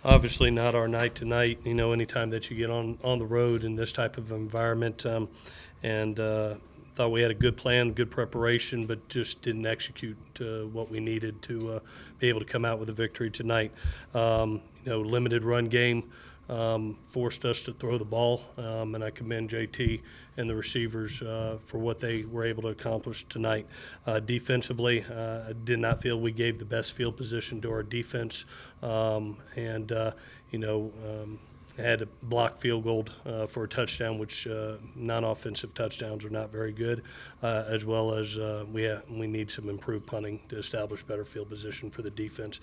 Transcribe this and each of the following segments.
Obviously not our night tonight. Anytime that you get on the road in this type of environment, and thought we had a good plan, good preparation, but just didn't execute what we needed to be able to come out with a victory tonight. Limited run game forced us to throw the ball, and I commend JT and the receivers for what they were able to accomplish tonight. Defensively, I did not feel we gave the best field position to our defense, and had a blocked field goal for a touchdown, which non-offensive touchdowns are not very good, as well as we need some improved punting to establish better field position for the defense.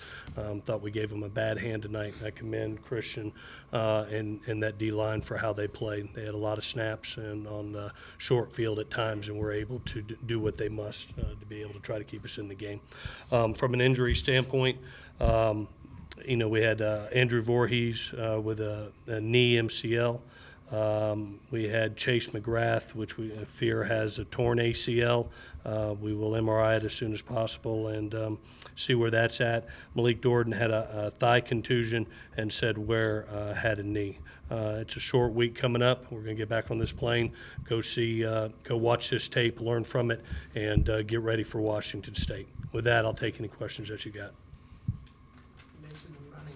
Thought we gave them a bad hand tonight. I commend Christian and that D-line for how they played. They had a lot of snaps and on the short field at times, and were able to do what they must to be able to try to keep us in the game. From an injury standpoint, we had Andrew Voorhees with a knee MCL. We had Chase McGrath, which we fear has a torn ACL. We will MRI it as soon as possible and see where that's at. Malik Jordan had a thigh contusion and said Ware had a knee. It's a short week coming up. We're going to get back on this plane, go watch this tape, learn from it, and get ready for Washington State. With that, I'll take any questions that you got.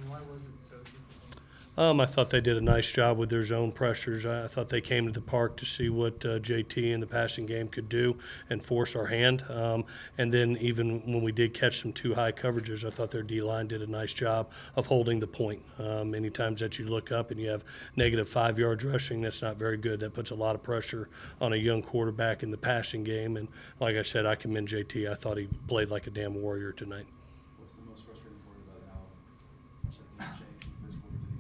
Why was it so difficult? I thought they did a nice job with their zone pressures. I thought they came to the park to see what JT in the passing game could do and force our hand. And then even when we did catch some too high coverages, I thought their D-line did a nice job of holding the point. Many times that you look up and you have negative 5 yards rushing, that's not very good. That puts a lot of pressure on a young quarterback in the passing game. And like I said, I commend JT. I thought he played like a damn warrior tonight. What's the most frustrating part about how much that game changed from the first quarter to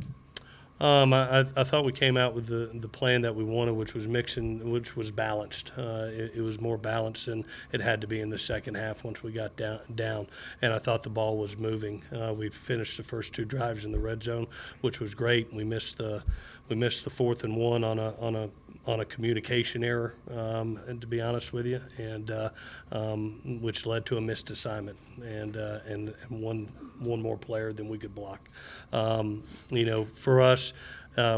the end? I thought we came out with the plan that we wanted, which was which was balanced. It was more balanced than it had to be in the second half once we got down. And I thought the ball was moving. We finished the first two drives in the red zone, which was great. We missed the 4th and 1 on a communication error, and to be honest with you, and which led to a missed assignment and one more player than we could block. For us,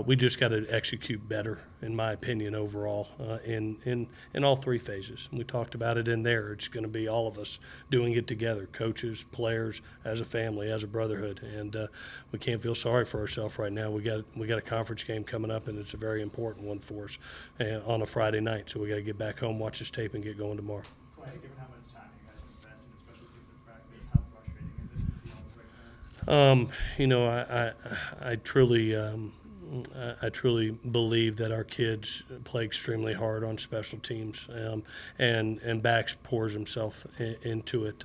we just got to execute better, in my opinion, overall, in all three phases. We talked about it in there. It's going to be all of us doing it together, coaches, players, as a family, as a brotherhood, and we can't feel sorry for ourselves right now. We got a conference game coming up, and it's a very important one for us on a Friday night. So we got to get back home, watch this tape, and get going tomorrow. Clay, given how much time you guys invest in special teams and practice, how frustrating is it to see all this right now? I truly believe that our kids play extremely hard on special teams, and Bax pours himself into it.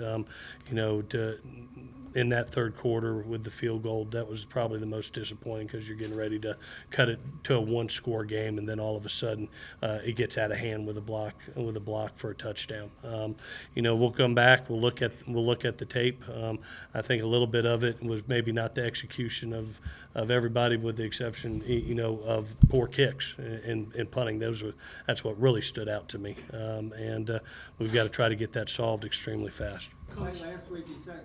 In that third quarter with the field goal, that was probably the most disappointing because you're getting ready to cut it to a one-score game, and then all of a sudden it gets out of hand with a block for a touchdown. We'll come back. We'll look at the tape. I think a little bit of it was maybe not the execution of everybody, with the exception of poor kicks and punting. That's what really stood out to me, and we've got to try to get that solved extremely fast. Last week you said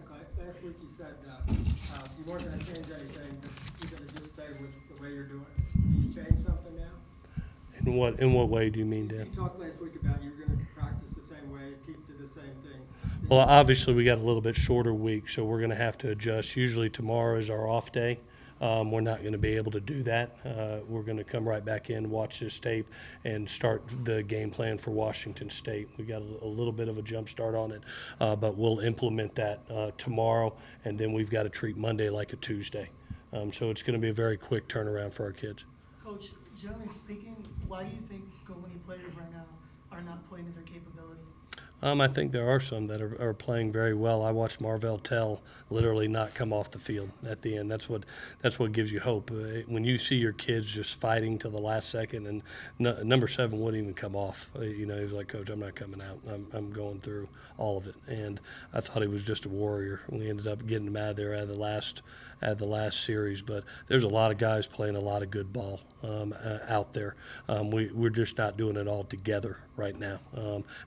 you weren't going to change anything, but you're going to just stay with the way you're doing it. Do you change something now? In what way do you mean, Dan? You talked last week about you were going to practice the same way, keep to the same thing. Well, obviously we got a little bit shorter week, so we're going to have to adjust. Usually tomorrow is our off day. We're not going to be able to do that. We're going to come right back in, watch this tape, and start the game plan for Washington State. We got a little bit of a jump start on it, but we'll implement that tomorrow, and then we've got to treat Monday like a Tuesday. So it's going to be a very quick turnaround for our kids. Coach, generally speaking, why do you think so many players right now are not playing to their capability? I think there are some that are playing very well. I watched Marvell Tell literally not come off the field at the end. That's what gives you hope. When you see your kids just fighting till the last second, and number 7 wouldn't even come off. He was like, Coach, I'm not coming out. I'm going through all of it. And I thought he was just a warrior. We ended up getting him out of there at the last series. But there's a lot of guys playing a lot of good ball out there. We're just not doing it all together right now.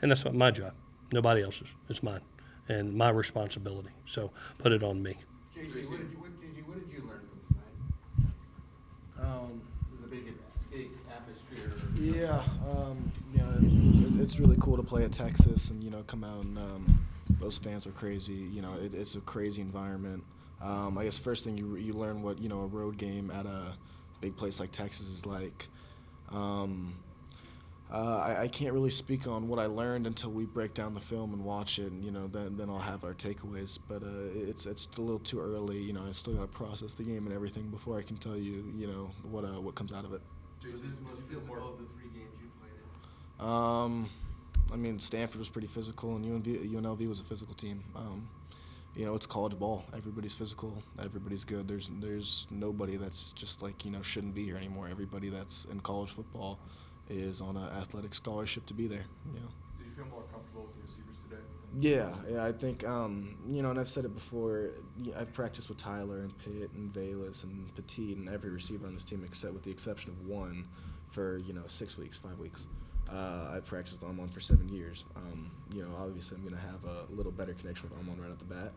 And that's not my job. Nobody else's. It's mine and my responsibility. So put it on me. JT, what did you learn from tonight? There's a big atmosphere. Yeah, it's really cool to play at Texas and come out and those fans are crazy. It's a crazy environment. I guess first thing you learn what a road game at a big place like Texas is like. I can't really speak on what I learned until we break down the film and watch it, and then I'll have our takeaways. But it's a little too early. I still got to process the game and everything before I can tell you what comes out of it. Was this the most physical of the 3 games you played in? I mean, Stanford was pretty physical, and UNLV was a physical team. It's college ball. Everybody's physical. Everybody's good. There's nobody that's just like shouldn't be here anymore. Everybody that's in college football is on an athletic scholarship to be there. Did you feel more comfortable with the receivers today? Yeah, I think and I've said it before. I've practiced with Tyler and Pitt and Valus and Petit and every receiver on this team with the exception of one for 6 weeks, 5 weeks. I've practiced with Amon for 7 years. Obviously I'm going to have a little better connection with Amon right off the bat,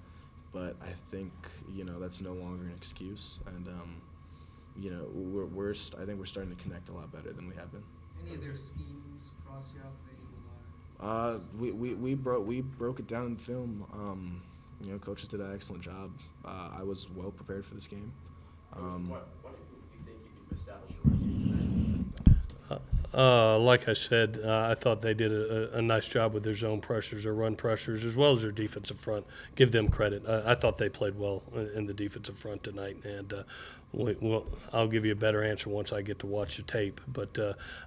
but I think that's no longer an excuse, and I think we're starting to connect a lot better than we have been. Any of their schemes cross you up that you We broke it down in film. Coaches did an excellent job. I was well prepared for this game. What do you think you could establish a run game tonight? Like I said, I thought they did a nice job with their zone pressures, their run pressures, as well as their defensive front. Give them credit. I thought they played well in the defensive front tonight, and I'll give you a better answer once I get to watch the tape. But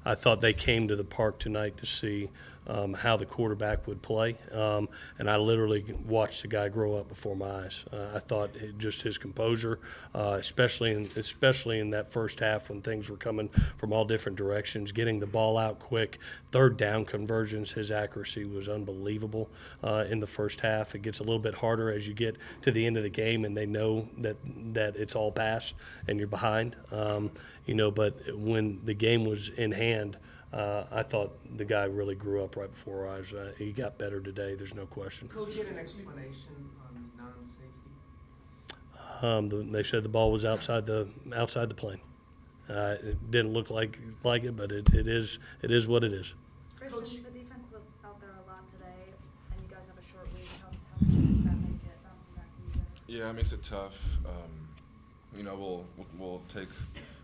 I thought they came to the park tonight to see how the quarterback would play, and I literally watched the guy grow up before my eyes. I thought just his composure, especially in that first half when things were coming from all different directions, getting the ball out quick, third down conversions, his accuracy was unbelievable in the first half. It gets a little bit harder as you get to the end of the game, and they know that it's all pass and you're behind. But when the game was in hand, I thought the guy really grew up right before our eyes. He got better today. There's no question. Could we get an explanation on non-safety? They said the ball was outside the plane. It didn't look like it, but it is what it is. Christian, the defense was out there a lot today, and you guys have a short week. How does that make it bouncing back for you guys? Yeah, it makes it tough.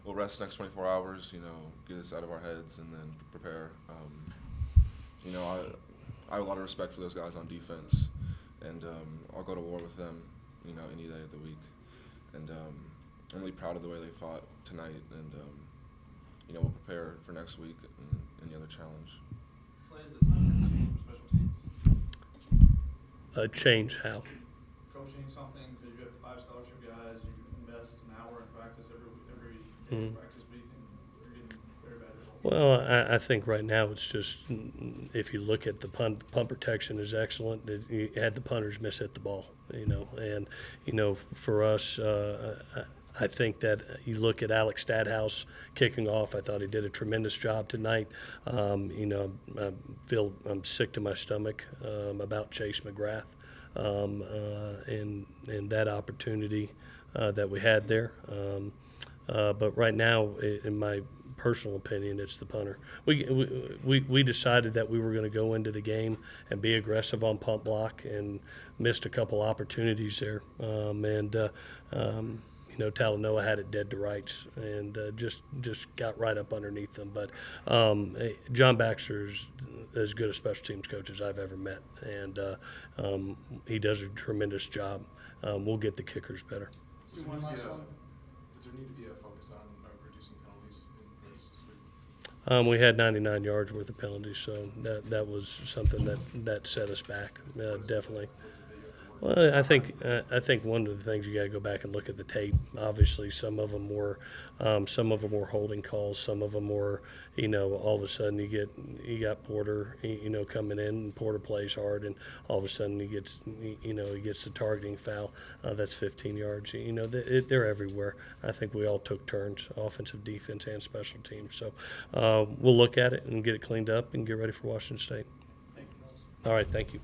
We'll rest the next 24 hours. Get this out of our heads and then prepare. I have a lot of respect for those guys on defense, and I'll go to war with them. Any day of the week, and I'm really proud of the way they fought tonight, and we'll prepare for next week and any other challenge. Play as a time change for special teams. Change how? Coaching something, because you have 5 scholarship guys, you invest an hour in practice every day of practice, but you're getting very bad results. Well, I think right now it's just if you look at the punt protection is excellent. You had the punters hit the ball, and for us, I think that you look at Alex Stadhouse kicking off. I thought he did a tremendous job tonight. I'm sick to my stomach about Chase McGrath and that opportunity that we had there. But right now, in my personal opinion, it's the punter. We decided that we were going to go into the game and be aggressive on punt block and missed a couple opportunities there. Talanoa had it dead to rights and just got right up underneath them. But John Baxter's as good a special teams coach as I've ever met, and he does a tremendous job. We'll get the kickers better. One last one. Does there need to be a focus on reducing penalties in practice this week? We had 99 yards worth of penalties, so that was something that set us back, definitely. Well, I think one of the things you got to go back and look at the tape. Obviously, some of them were holding calls. Some of them were, all of a sudden you got Porter, coming in, and Porter plays hard, and all of a sudden he gets the targeting foul. That's 15 yards. They're everywhere. I think we all took turns, offensive, defense, and special teams. So we'll look at it and get it cleaned up and get ready for Washington State. Thank you, guys. All right, thank you.